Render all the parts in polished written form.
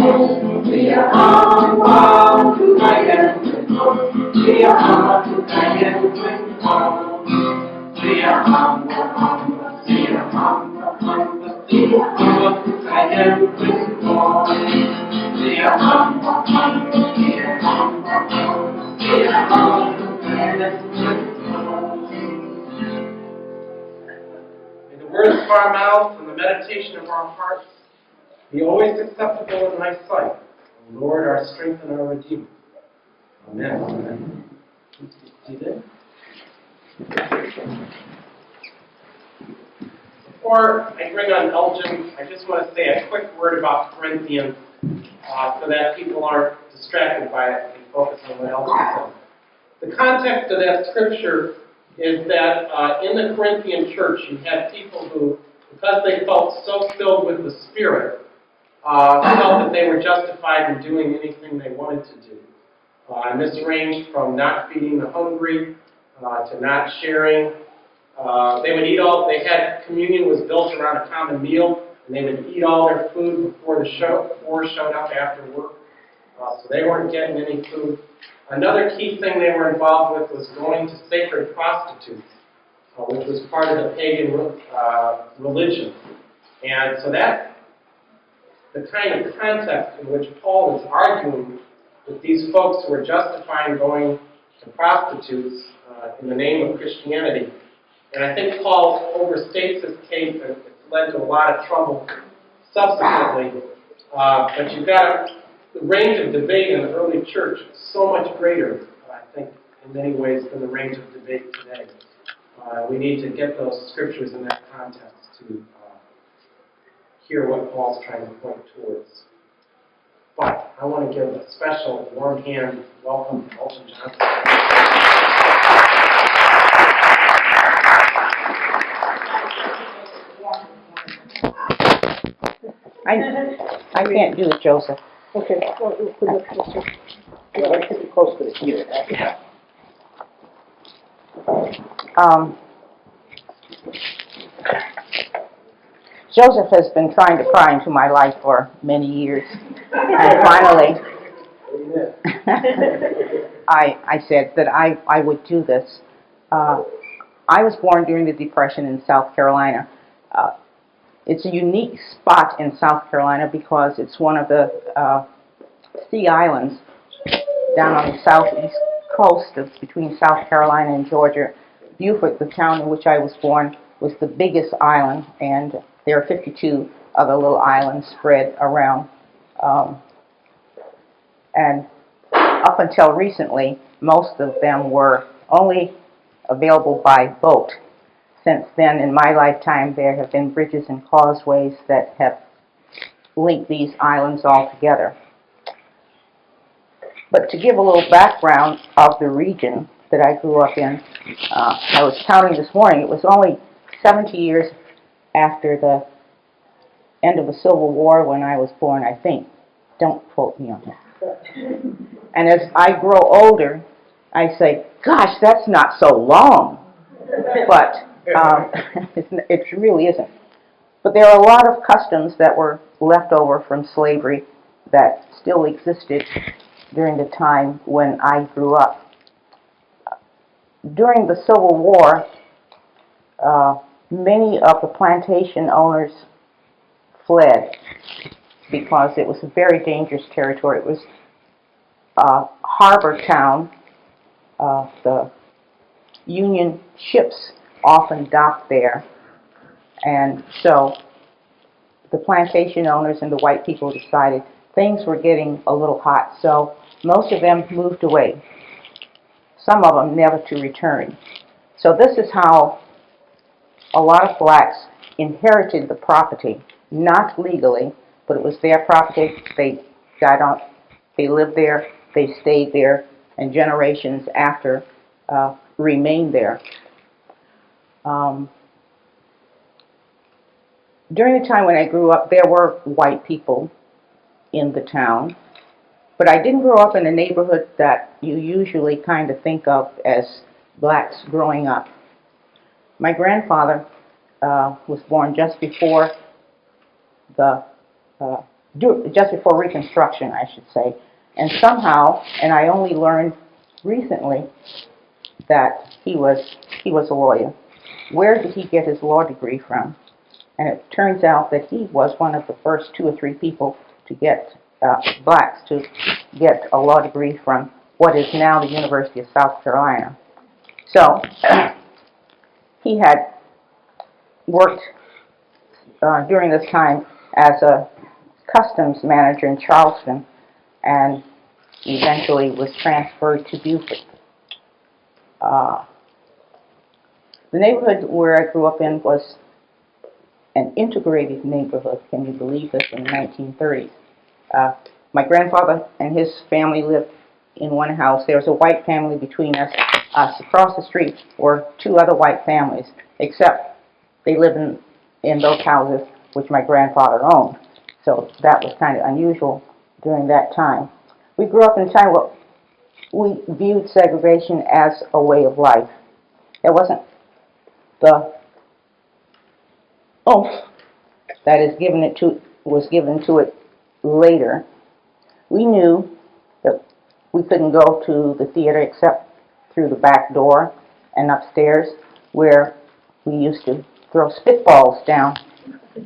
We are humble together. We are humble together. We are humble, humble. We are humble, humble. We are humble together. We are humble, humble. We are humble, humble. We are humble together. May the words of our mouths and the meditation of our hearts be always acceptable in thy sight, O Lord, our strength and our Redeemer. Amen. Amen. Before I bring on Elginne, I just want to say a quick word about Corinthians so that people aren't distracted by it and focus on what else is said. The context of that scripture is that in the Corinthian church you had people who, because they felt so filled with the Spirit, felt that they were justified in doing anything they wanted to do. And this ranged from not feeding the hungry to not sharing. They had communion was built around a common meal, and they would eat all their food before showed up after work. So they weren't getting any food. Another key thing they were involved with was going to sacred prostitutes, which was part of the pagan religion. And so that's the kind of context in which Paul is arguing with these folks who are justifying going to prostitutes in the name of Christianity. And I think Paul overstates his case, and it's led to a lot of trouble subsequently. But you've got the range of debate in the early church is so much greater, I think, in many ways, than the range of debate today. We need to get those scriptures in that context to hear what Paul's trying to point towards. But I want to give a special warm hand welcome to Elginne Johnson. I can't do it, Joseph. Okay, well, we'll put it closer. Yeah, let's keep it close to the heater. Yeah. Joseph has been trying to pry into my life for many years, and finally, I said that I would do this. I was born during the Depression in South Carolina. It's a unique spot in South Carolina because it's one of the sea islands down on the southeast coast of between South Carolina and Georgia. Beaufort, the town in which I was born, was the biggest island, and there are 52 other little islands spread around. And up until recently, most of them were only available by boat. Since then, in my lifetime, there have been bridges and causeways that have linked these islands all together. But to give a little background of the region that I grew up in, I was counting this morning, it was only 70 years after the end of the Civil War when I was born, I think. Don't quote me on that. And as I grow older, I say, gosh, that's not so long. But it really isn't. But there are a lot of customs that were left over from slavery that still existed during the time when I grew up. During the Civil War, many of the plantation owners fled because it was a very dangerous territory. It was Harbor town. The Union ships often docked there, and so the plantation owners and the white people decided things were getting a little hot, so most of them moved away, some of them never to return. So this is how a lot of blacks inherited the property, not legally, but it was their property. They got on, they lived there, they stayed there, and generations after remained there. During the time when I grew up, there were white people in the town, but I didn't grow up in a neighborhood that you usually kind of think of as blacks growing up. My grandfather was born just before the just before Reconstruction, I should say. And somehow, and I only learned recently that he was a lawyer. Where did he get his law degree from? And it turns out that he was one of the first 2 or 3 people to get, blacks to get a law degree from what is now the University of South Carolina. So, he had worked during this time as a customs manager in Charleston and eventually was transferred to Beaufort. The neighborhood where I grew up in was an integrated neighborhood, can you believe this, in the 1930s. My grandfather and his family lived in one house. There was a white family between us. Across the street were 2 other white families, except they lived in those houses which my grandfather owned. So that was kind of unusual during that time. We grew up in a time where we viewed segregation as a way of life. There wasn't the oomph that was given to it later. We knew that we couldn't go to the theater except through the back door and upstairs, where we used to throw spitballs down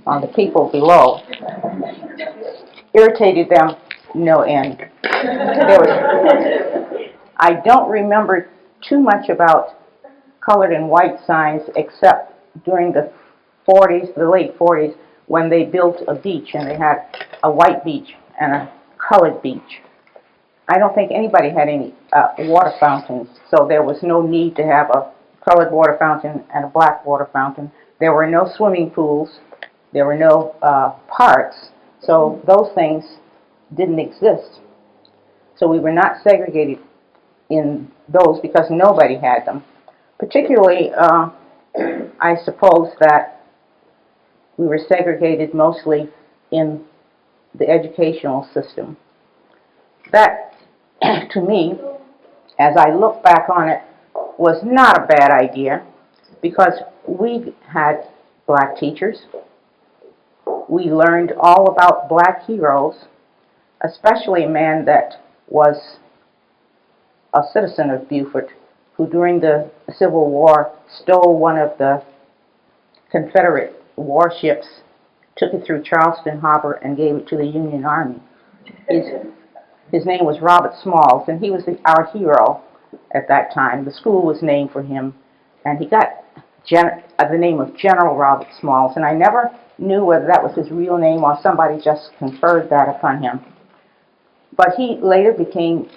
on the people below. Irritated them no end. I don't remember too much about colored and white signs except during the 40s, the late 40s, when they built a beach and they had a white beach and a colored beach. I don't think anybody had any water fountains, so there was no need to have a colored water fountain and a black water fountain. There were no swimming pools. There were no parks, so those things didn't exist. So we were not segregated in those because nobody had them. Particularly, I suppose that we were segregated mostly in the educational system. That, to me, as I look back on it, was not a bad idea because we had black teachers. We learned all about black heroes, especially a man that was a citizen of Beaufort, who during the Civil War stole one of the Confederate warships, took it through Charleston Harbor, and gave it to the Union Army. His name was Robert Smalls, and he was our hero at that time. The school was named for him, and he got the name of General Robert Smalls, and I never knew whether that was his real name or somebody just conferred that upon him. But he later became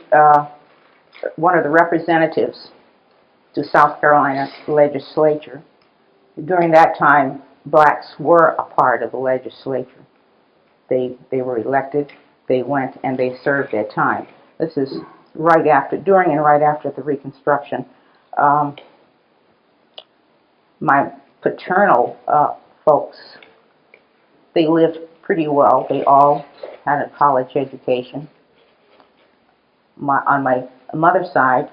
one of the representatives to South Carolina legislature. During that time, blacks were a part of the legislature. They were elected, they went, and they served their time. This is during and right after the Reconstruction. My paternal folks, they lived pretty well. They all had a college education. On my mother's side,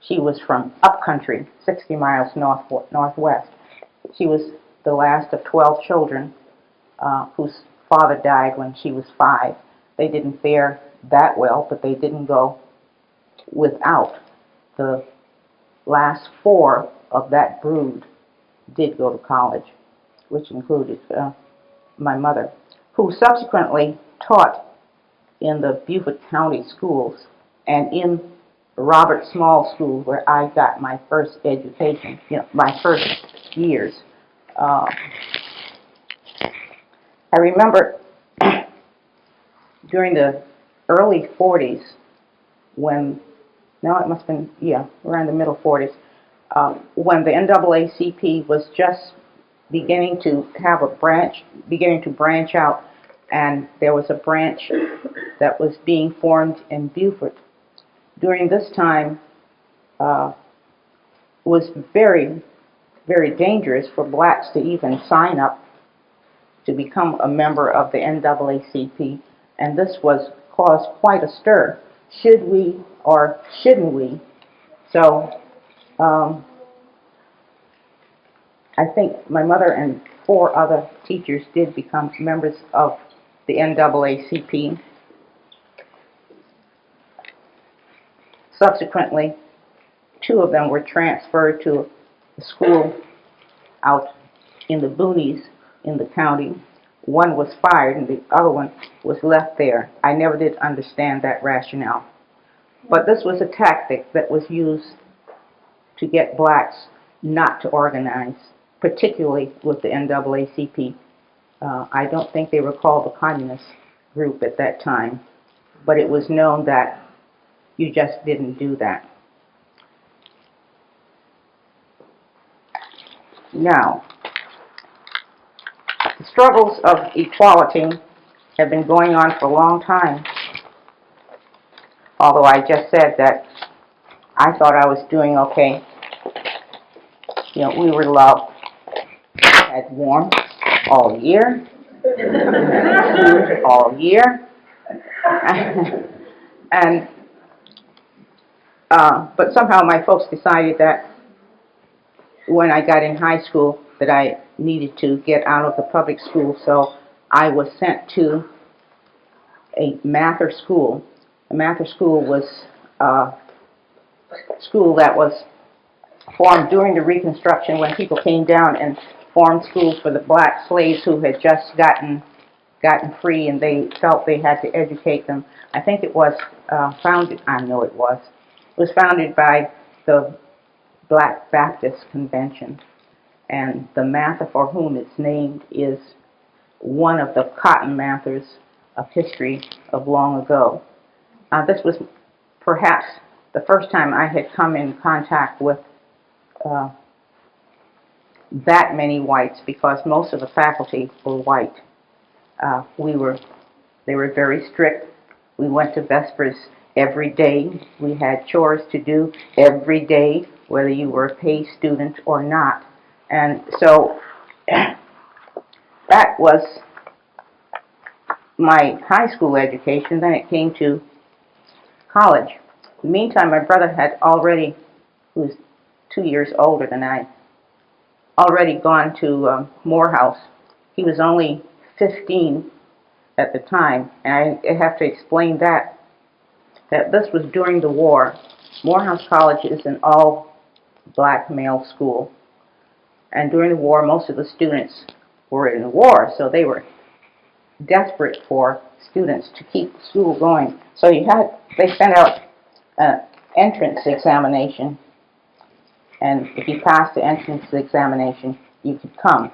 she was from upcountry, 60 miles northwest. She was the last of 12 children whose father died when she was 5. They didn't fare that well, but they didn't go without. The last 4 of that brood did go to college, which included my mother, who subsequently taught in the Beaufort County schools and in Robert Small School, where I got my first education, my first years. I remember during the early 40s, around the middle 40s, when the NAACP was just beginning to branch out, and there was a branch that was being formed in Beaufort. During this time, was very, very dangerous for blacks to even sign up to become a member of the NAACP, and this caused quite a stir. Should we or shouldn't we? So I think my mother and 4 other teachers did become members of the NAACP. Subsequently, 2 of them were transferred to a school out in the boonies in the county. One was fired and the other one was left there. I never did understand that rationale. But this was a tactic that was used to get blacks not to organize, particularly with the NAACP. I don't think they were called the communist group at that time, but it was known that you just didn't do that. Now, the struggles of equality have been going on for a long time, although I just said that I thought I was doing okay. You know, we were loved, had warmth all year, food all year, and but somehow my folks decided that when I got in high school that I needed to get out of the public school, so I was sent to a Mather school. A Mather school was a school that was formed during the Reconstruction when people came down and formed schools for the black slaves who had just gotten free, and they felt they had to educate them. I think it was founded, I know it was founded by the Black Baptist Convention, and the Mather for whom it's named is one of the Cotton Mathers of history of long ago. This was perhaps the first time I had come in contact with that many whites, because most of the faculty were white. They were very strict. We went to Vespers every day. We had chores to do every day, whether you were a paid student or not. And so that was my high school education. Then it came to college. In the meantime, my brother had already, who was 2 years older than I, already gone to Morehouse. He was only 15 at the time, and I have to explain that this was during the war. Morehouse College is an all-black male school, and during the war, most of the students were in the war, so they were desperate for students to keep the school going. So they sent out an entrance examination, and if you passed the entrance examination, you could come.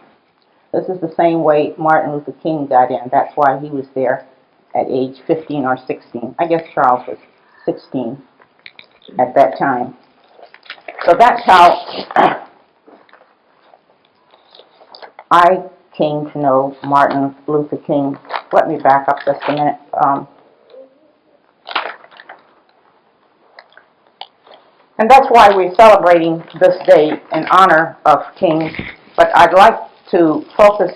This is the same way Martin Luther King got in. That's why he was there at age 15 or 16. I guess Charles was 16 at that time. So that's how I came to know Martin Luther King. Let me back up just a minute. And that's why we're celebrating this day in honor of King. But I'd like to focus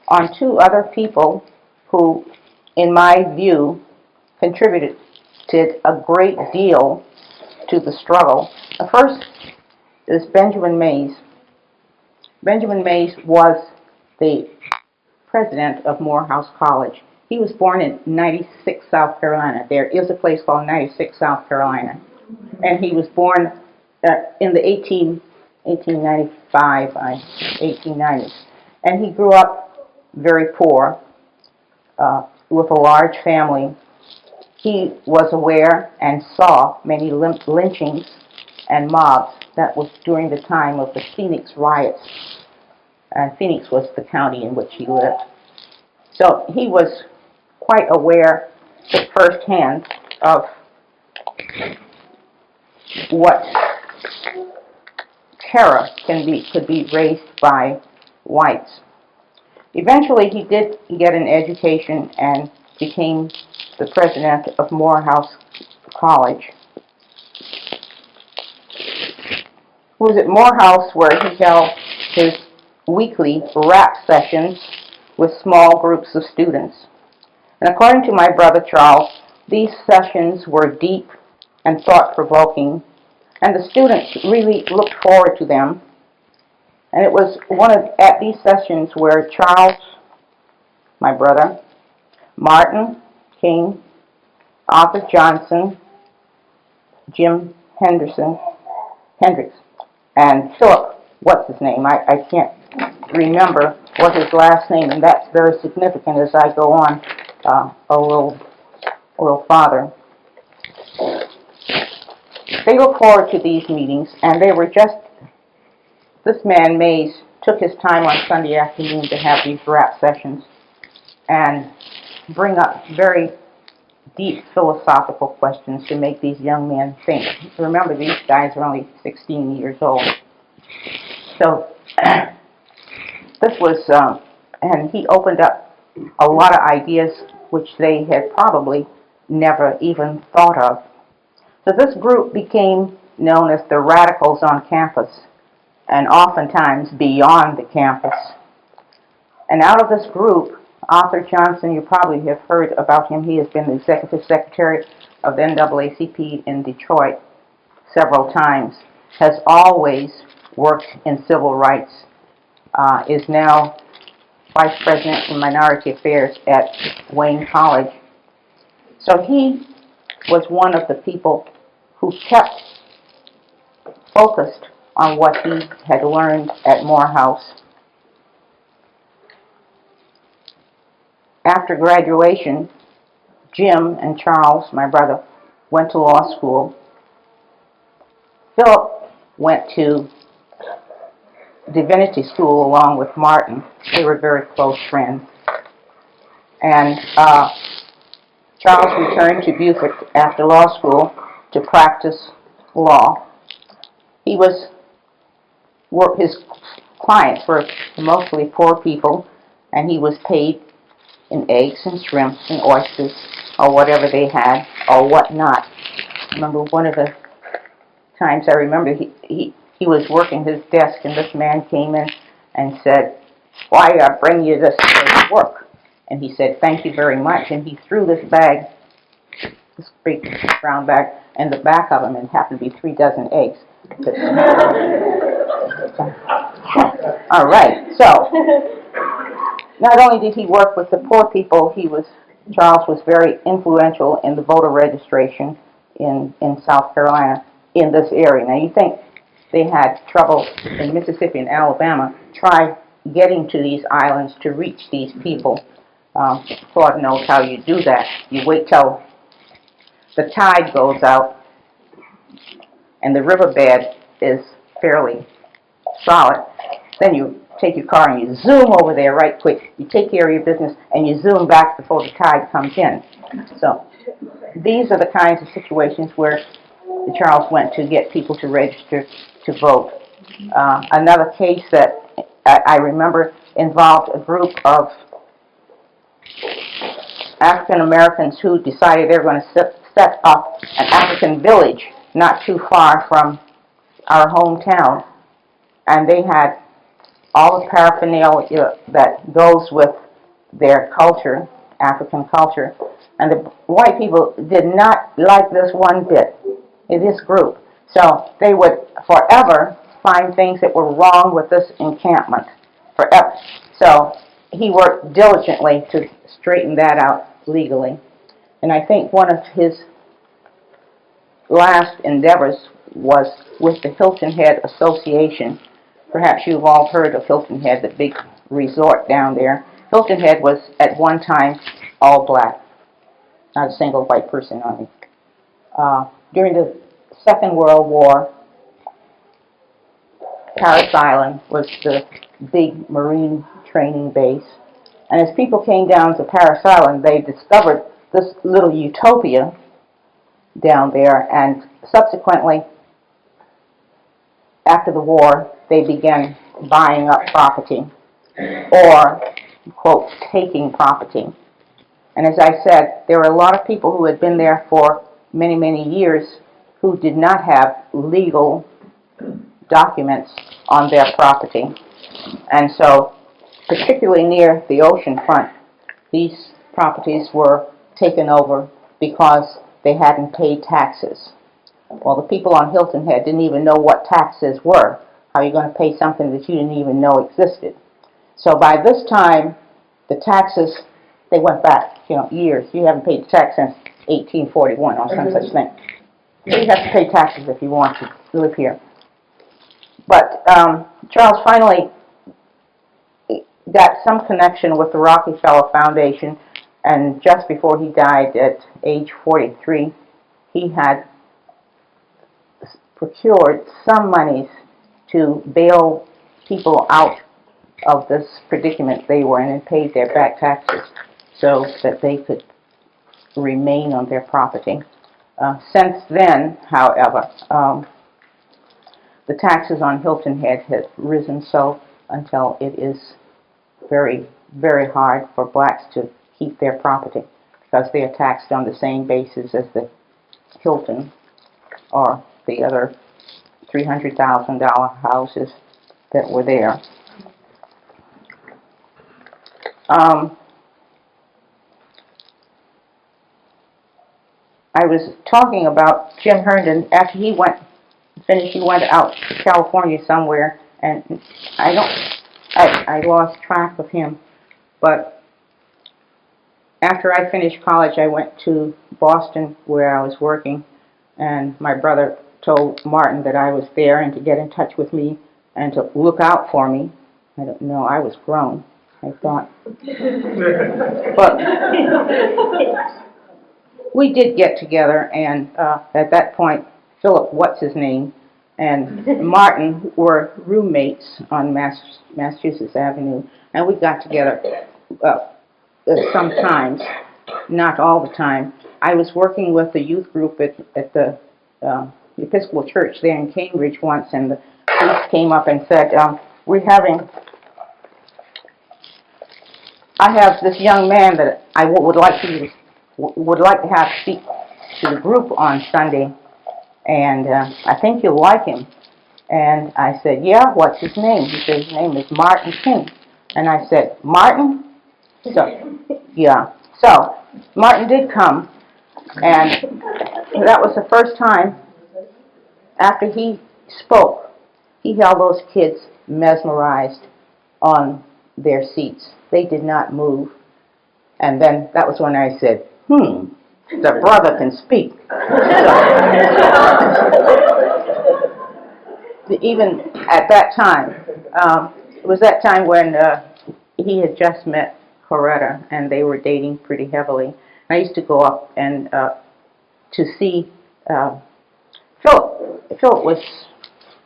on 2 other people who, in my view, contributed a great deal to the struggle. The first is Benjamin Mays. Benjamin Mays was the president of Morehouse College. He was born in 96, South Carolina. There is a place called 96, South Carolina. And he was born in the 1890s. And he grew up very poor, with a large family. He was aware and saw many lynchings and mobs. That was during the time of the Phoenix riots. And Phoenix was the county in which he lived. So he was quite aware firsthand of what terror could be raised by whites. Eventually, he did get an education and became the president of Morehouse College. It was at Morehouse where he held his weekly rap sessions with small groups of students. And according to my brother Charles, these sessions were deep and thought-provoking, and the students really looked forward to them. And it was at these sessions where Charles, my brother, Martin King, Arthur Johnson, Jim Hendricks, and Philip, what's his name? I can't remember what his last name, and that's very significant as I go on a little farther. They look forward to these meetings, and they were just, this man, Mays, took his time on Sunday afternoon to have these rap sessions and bring up very deep philosophical questions to make these young men think. Remember, these guys are only 16 years old. So this was, and he opened up a lot of ideas which they had probably never even thought of. So this group became known as the radicals on campus, and oftentimes beyond the campus. And out of this group, Arthur Johnson, you probably have heard about him. He has been the executive secretary of the NAACP in Detroit several times, has always worked in civil rights, is now vice president in minority affairs at Wayne College. So he was one of the people who kept focused on what he had learned at Morehouse. After graduation, Jim and Charles, my brother, went to law school. Philip went to divinity school along with Martin. They were very close friends. And Charles returned to Beaufort after law school to practice law. His clients were mostly poor people, and he was paid in eggs and shrimp and oysters or whatever they had or whatnot. I remember one of the times I remember he was working his desk, and this man came in and said, "Why I bring you this work?" And he said, "Thank you very much." And he threw this bag, this big brown bag, in the back of him, and it happened to be 3 dozen eggs. All right, so not only did he work with the poor people, Charles was very influential in the voter registration in South Carolina, in this area. Now, you think they had trouble in Mississippi and Alabama. Try getting to these islands to reach these people. Claude knows how you do that. You wait till the tide goes out and the riverbed is fairly solid. Then you take your car and you zoom over there right quick. You take care of your business and you zoom back before the tide comes in. So these are the kinds of situations where Charles went to get people to register to vote. Another case that I remember involved a group of African Americans who decided they were going to set up an African village not too far from our hometown. And they had all the paraphernalia that goes with their culture, African culture. And the white people did not like this one bit in this group. So they would forever find things that were wrong with this encampment. Forever. So he worked diligently to straighten that out legally. And I think one of his last endeavors was with the Hilton Head Association. Perhaps you've all heard of Hilton Head, the big resort down there. Hilton Head was at one time all black, not a single white person on it. During the Second World War, Paris Island was the big marine training base. And as people came down to Paris Island, they discovered this little utopia down there, and subsequently, after the war, they began buying up property or, quote, taking property. And as I said, there were a lot of people who had been there for many, many years who did not have legal documents on their property. And so, particularly near the ocean front, these properties were taken over because they hadn't paid taxes. Well, the people on Hilton Head didn't even know what taxes were. How are you going to pay something that you didn't even know existed? So by this time, the taxes they went back, years. You haven't paid tax since 1841 or some such thing. So you have to pay taxes if you want to live here. But Charles finally got some connection with the Rockefeller Foundation, and just before he died at age 43, he had procured some monies to bail people out of this predicament they were in and paid their back taxes so that they could remain on their property. Since then, however, the taxes on Hilton Head have risen so until it is very, very hard for blacks to keep their property because they are taxed on the same basis as the Hilton or the other $300,000 houses that were there. I was talking about Jim Herndon. After he went out to California somewhere, and I lost track of him. But after I finished college, I went to Boston where I was working, and my brother told Martin that I was there and to get in touch with me and to look out for me. I don't know, I was grown, I thought. But we did get together, and at that point, Philip, what's-his-name, and Martin were roommates on Massachusetts Avenue, and we got together sometimes, not all the time. I was working with the youth group at the Episcopal Church there in Cambridge once, and the priest came up and said, I have this young man that I would like to have speak to the group on Sunday, and I think you'll like him. And I said, yeah, what's his name? He said, his name is Martin King. And I said, Martin? So, yeah. So, Martin did come, and that was the first time after he spoke, he held those kids mesmerized on their seats. They did not move. And then that was when I said, the brother can speak. Even at that time, it was that time when he had just met Coretta, and they were dating pretty heavily. I used to go up and to see Philip. Philip was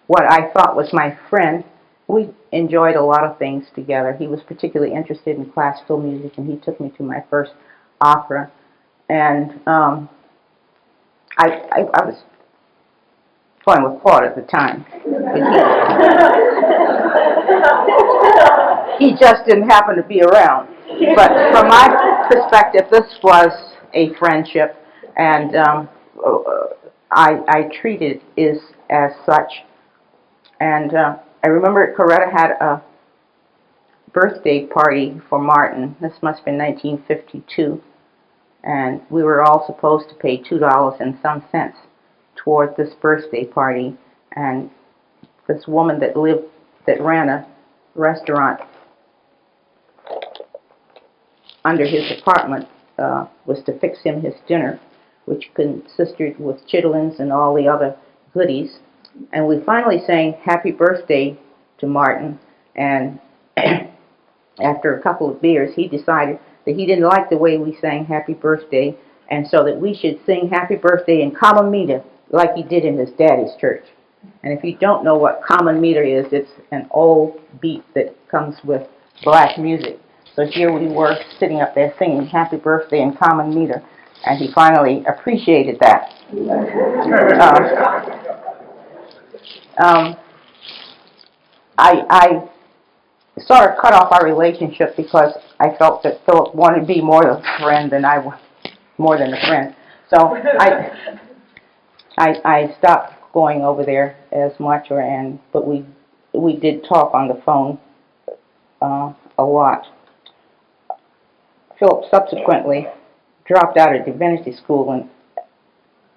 what I thought was my friend. We enjoyed a lot of things together. He was particularly interested in classical music, and he took me to my first opera. And I was going with Claude at the time. He just didn't happen to be around. But from my perspective, this was a friendship, and I treated it as such. And I remember Coretta had a birthday party for Martin. This must have been 1952. And we were all supposed to pay $2 and some cents toward this birthday party. And this woman that ran a restaurant under his apartment was to fix him his dinner, which consisted with chitlins and all the other goodies. And we finally sang Happy Birthday to Martin, and after a couple of beers, he decided that he didn't like the way we sang Happy Birthday, and so that we should sing Happy Birthday in common meter, like he did in his daddy's church. And if you don't know what common meter is, it's an old beat that comes with black music. So here we were sitting up there singing Happy Birthday in common meter, and he finally appreciated that. I sort of cut off our relationship because I felt that Philip wanted to be more a friend than I was, more than a friend. So I stopped going over there as much, but we did talk on the phone a lot. Philip subsequently dropped out of divinity school and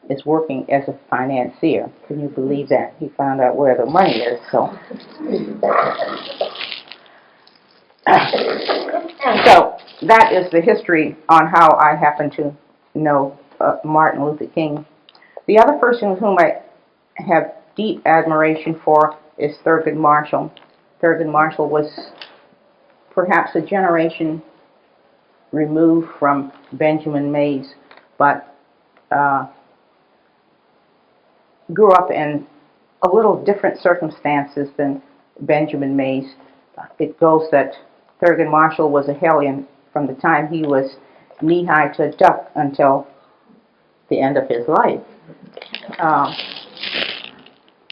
is working as a financier. Can you believe that? He found out where the money is, so. So, that is the history on how I happen to know Martin Luther King. The other person whom I have deep admiration for is Thurgood Marshall. Thurgood Marshall was perhaps a generation removed from Benjamin Mays, but grew up in a little different circumstances than Benjamin Mays. It goes that Thurgood Marshall was a hellion from the time he was knee-high to a duck until the end of his life.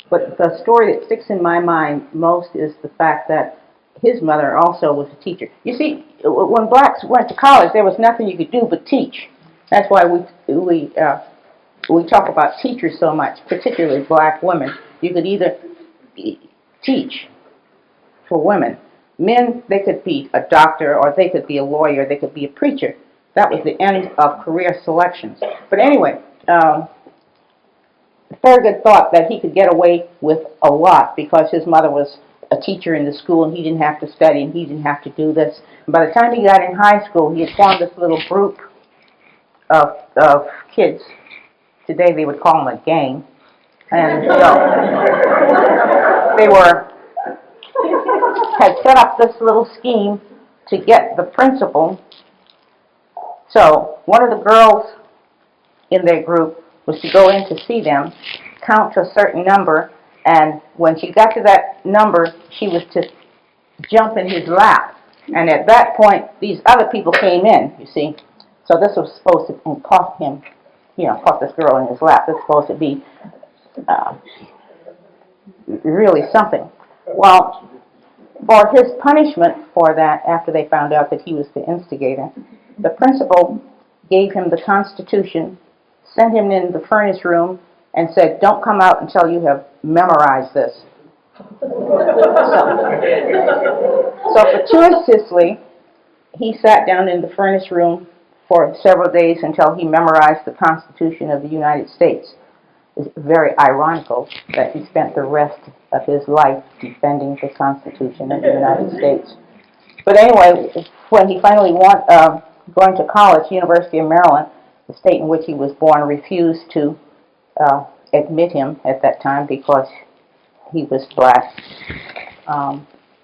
But the story that sticks in my mind most is the fact that his mother also was a teacher. You see, when blacks went to college, there was nothing you could do but teach. That's why we talk about teachers so much, particularly black women. You could either teach for women. Men, they could be a doctor, or they could be a lawyer, they could be a preacher. That was the end of career selections. But anyway, Thurgood thought that he could get away with a lot because his mother was a teacher in the school and he didn't have to study and he didn't have to do this. And by the time he got in high school, he had formed this little group of kids. Today they would call them a gang. And so they had set up this little scheme to get the principal. So one of the girls in their group was to go in to see them, count to a certain number, and when she got to that number, she was to jump in his lap. And at that point, these other people came in, you see. So this was supposed to caught him, caught this girl in his lap. This was supposed to be really something. Well, for his punishment for that, after they found out that he was the instigator, the principal gave him the Constitution, sent him in the furnace room, and said, "Don't come out until you have memorized this." So fortuitously, he sat down in the furnace room for several days until he memorized the Constitution of the United States. It's very ironical that he spent the rest of his life defending the Constitution of the United States. But anyway, when he finally going to college, University of Maryland, the state in which he was born, refused to admit him at that time because he was black.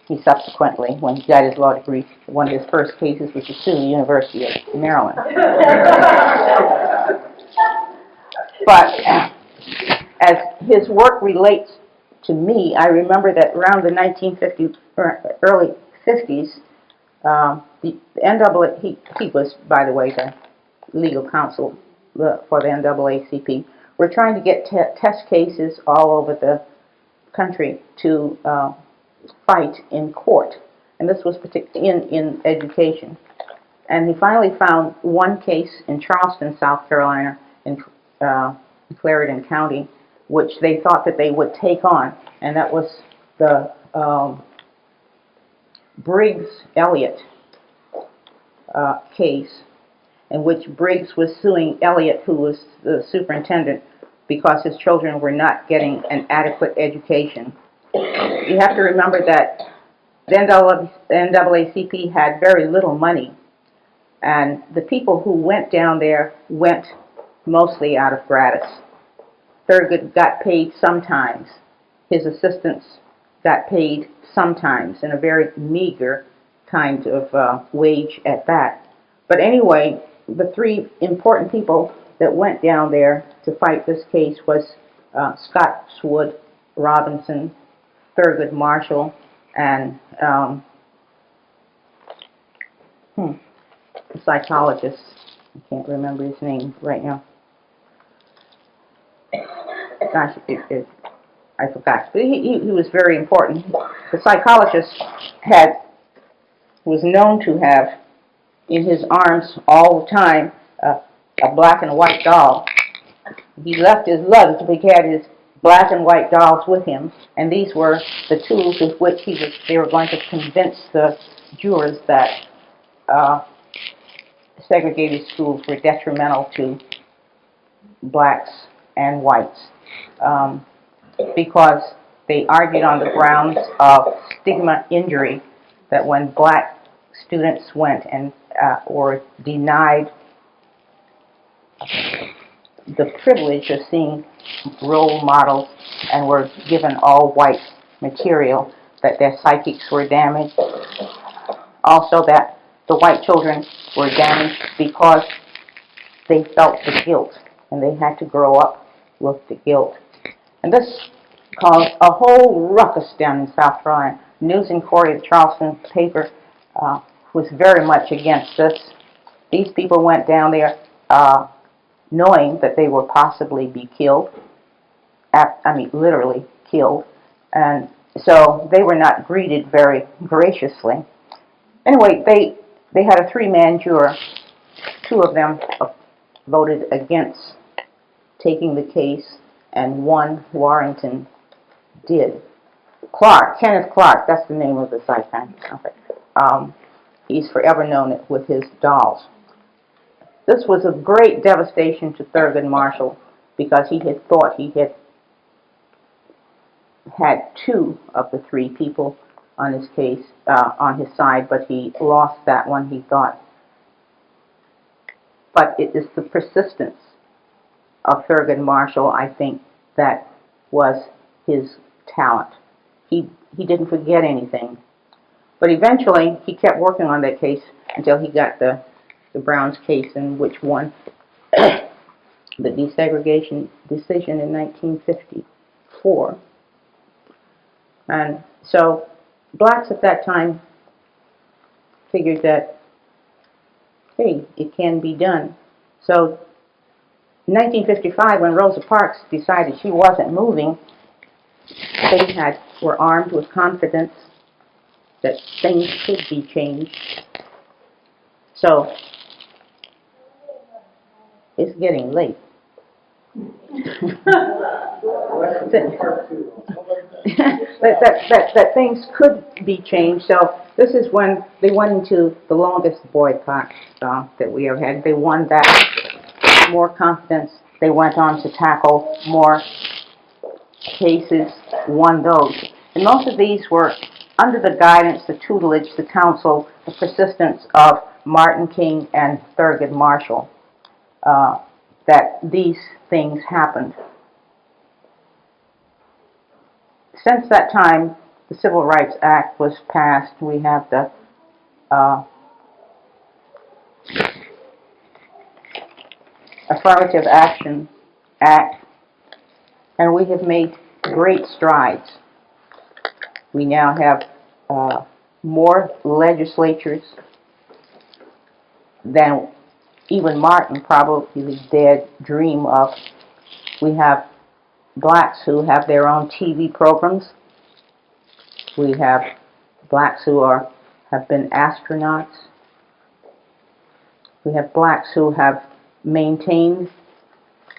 He subsequently, when he got his law degree, one of his first cases was to sue the University of Maryland. But as his work relates to me, I remember that around the 1950s, early 50s, the NAA, he was, by the way, the legal counsel for the NAACP. We're trying to get test cases all over the country to fight in court, and this was particularly in education. And he finally found one case in Charleston, South Carolina, in Clarendon County, which they thought that they would take on, and that was the Briggs-Elliott case, in which Briggs was suing Elliott, who was the superintendent, because his children were not getting an adequate education. You have to remember that the NAACP had very little money, and the people who went down there went mostly out of gratis. Thurgood got paid sometimes. His assistants got paid sometimes, in a very meager kind of wage at that. But anyway, the three important people that went down there to fight this case was Scott Swood Robinson, Thurgood Marshall, and the psychologist. I can't remember his name right now. Gosh, I forgot. But he was very important. The psychologist was known to have in his arms all the time a black and a white doll. He left his luggage, but he had his black and white dolls with him, and these were the tools with which they were going to convince the jurors that segregated schools were detrimental to blacks and whites, because they argued on the grounds of stigma injury, that when black students went and were denied the privilege of seeing role models and were given all white material, that their psychics were damaged. Also that the white children were damaged because they felt the guilt and they had to grow up with the guilt. And this caused a whole ruckus down in South Carolina. News and Courier, the Charleston paper, was very much against this. These people went down there knowing that they would possibly be killed. Literally killed. And so they were not greeted very graciously. Anyway, they had a 3-man jury. 2 of them voted against taking the case, and 1, Warrington, did. Kenneth Clark, that's the name of the psychiatrist. He's forever known with his dolls. This was a great devastation to Thurgood Marshall because he had thought he had 2 of the 3 people on his case, on his side, but he lost that one, he thought. But it is the persistence of Thurgood Marshall, I think, that was his talent. He didn't forget anything. But eventually, he kept working on that case until he got the Browns case, in which won the desegregation decision in 1954. And so blacks at that time figured that, hey, it can be done. So in 1955, when Rosa Parks decided she wasn't moving, they were armed with confidence that things could be changed. So it's getting late. that things could be changed. So this is when they went into the longest boycott that we ever had. They won that. More confidence. They went on to tackle more cases, won those. And most of these were under the guidance, the tutelage, the counsel, the persistence of Martin King and Thurgood Marshall, that these things happened. Since that time, the Civil Rights Act was passed. We have the Affirmative Action Act, and we have made great strides. We now have more legislatures than even Martin probably dared dream of. We have blacks who have their own TV programs. We have blacks who have been astronauts. We have blacks who have maintained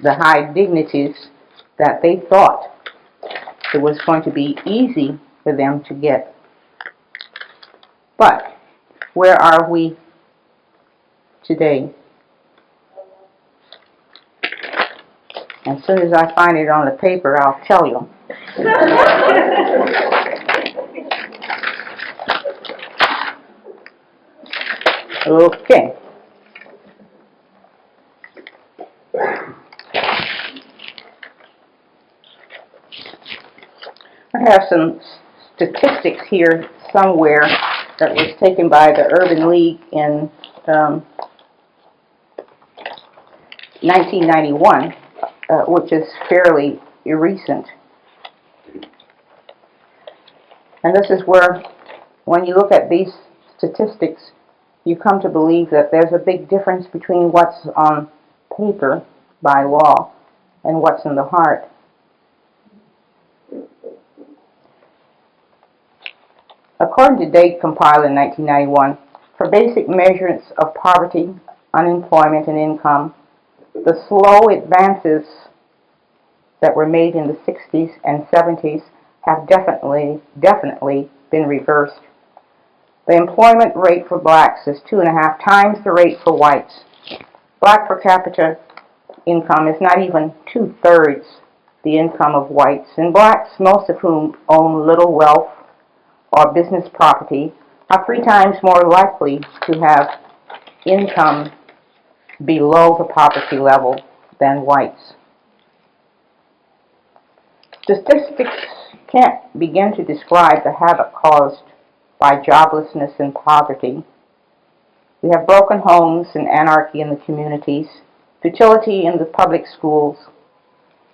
the high dignities that they thought it was going to be easy for them to get. But where are we today? As soon as I find it on the paper, I'll tell you. Okay. I have some statistics here somewhere that was taken by the Urban League in 1991, which is fairly recent. And this is where, when you look at these statistics, you come to believe that there's a big difference between what's on paper by law and what's in the heart. According to data compiled in 1991, for basic measurements of poverty, unemployment, and income, the slow advances that were made in the 60s and 70s have definitely been reversed. The employment rate for blacks is 2.5 times the rate for whites. Black per capita income is not even 2/3 the income of whites, and blacks, most of whom own little wealth or business property, are 3 times more likely to have income below the poverty level than whites. Statistics can't begin to describe the havoc caused by joblessness and poverty. We have broken homes and anarchy in the communities, futility in the public schools,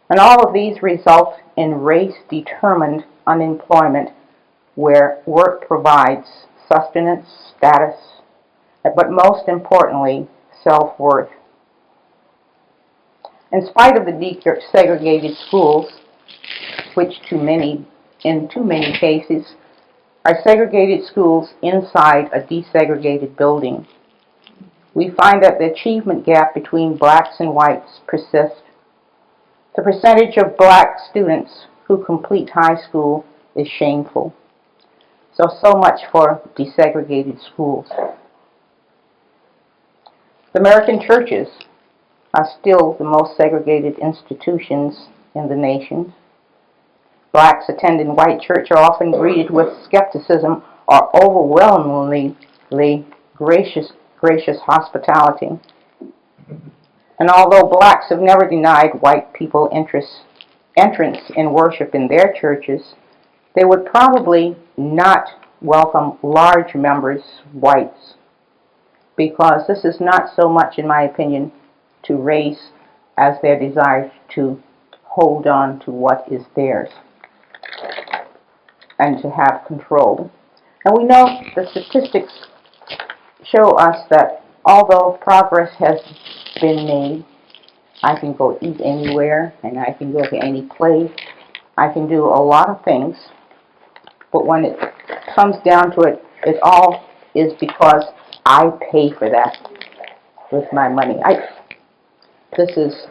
and all of these result in race-determined unemployment where work provides sustenance, status, but most importantly, self-worth. In spite of the desegregated schools, which in too many cases are segregated schools inside a desegregated building, we find that the achievement gap between blacks and whites persists. The percentage of black students who complete high school is shameful. So much for desegregated schools. The American churches are still the most segregated institutions in the nation. Blacks attending white church are often greeted with skepticism or overwhelmingly gracious hospitality. And although blacks have never denied white people entrance in worship in their churches, they would probably not welcome large numbers of whites, because this is not so much, in my opinion, to race as their desire to hold on to what is theirs and to have control. And we know the statistics show us that although progress has been made, I can go eat anywhere and I can go to any place, I can do a lot of things, but when it comes down to it, it all is because I pay for that with my money. This is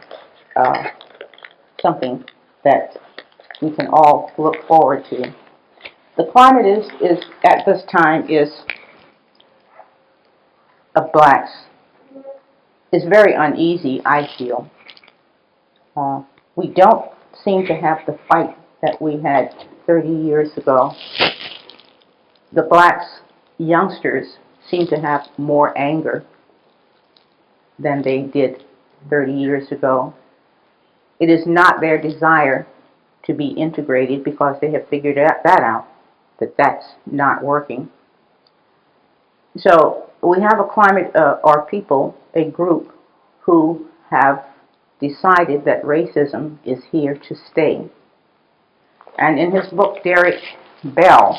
something that we can all look forward to. The climate is at this time of blacks is very uneasy, I feel. We don't seem to have the fight that we had 30 years ago. The blacks, youngsters, seem to have more anger than they did 30 years ago. It is not their desire to be integrated because they have figured that out, that that's not working. So we have a climate, or people, a group, who have decided that racism is here to stay. And in his book, Derek Bell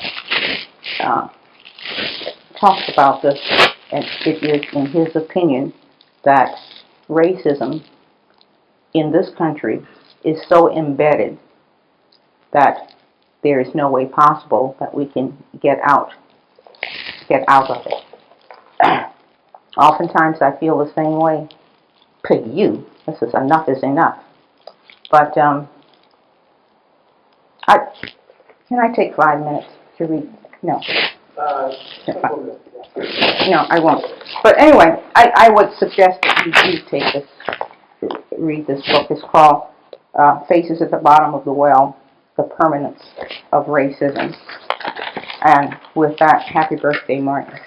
talks about this, and it is, in his opinion, that racism in this country is so embedded that there is no way possible that we can get out of it. Oftentimes I feel the same way. This is enough is enough. But can I take 5 minutes to read? No. No, I won't. But anyway, I would suggest that you do take this, read this book. It's called Faces at the Bottom of the Well, The Permanence of Racism. And with that, happy birthday, Martin.